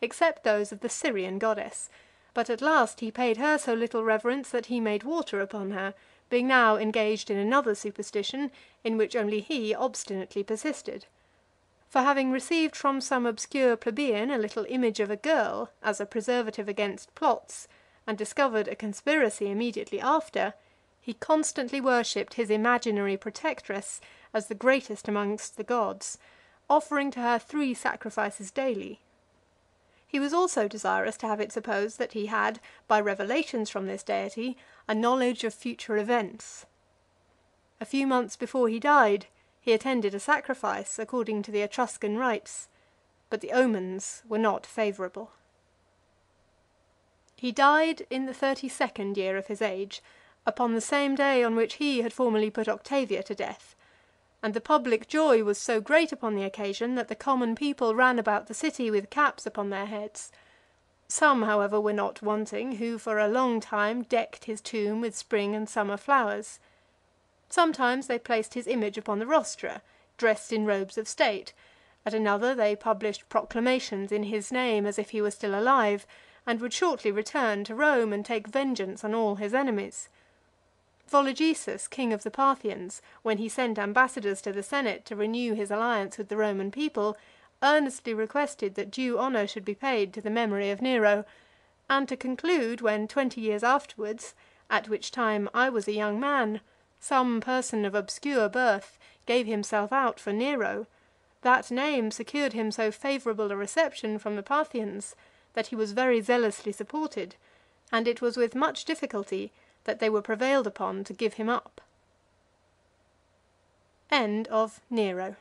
except those of the Syrian goddess; but at last he paid her so little reverence that he made water upon her, being now engaged in another superstition, in which only he obstinately persisted. For having received from some obscure plebeian a little image of a girl, as a preservative against plots, and discovered a conspiracy immediately after, he constantly worshipped his imaginary protectress as the greatest amongst the gods, offering to her 3 sacrifices daily. He was also desirous to have it supposed that he had, by revelations from this deity, a knowledge of future events. A few months before he died, he attended a sacrifice according to the Etruscan rites, but the omens were not favourable. He died in the 32nd year of his age, upon the same day on which he had formerly put Octavia to death; and the public joy was so great upon the occasion, that the common people ran about the city with caps upon their heads. Some, however, were not wanting, who for a long time decked his tomb with spring and summer flowers. Sometimes they placed his image upon the rostra, dressed in robes of state; at another they published proclamations in his name, as if he were still alive, and would shortly return to Rome, and take vengeance on all his enemies. Vologesus, king of the Parthians, when he sent ambassadors to the senate to renew his alliance with the Roman people, earnestly requested that due honour should be paid to the memory of Nero; and to conclude, when 20 years afterwards, at which time I was a young man, some person of obscure birth gave himself out for Nero, that name secured him so favourable a reception from the Parthians, that he was very zealously supported, and it was with much difficulty that they were prevailed upon to give him up. End of Nero.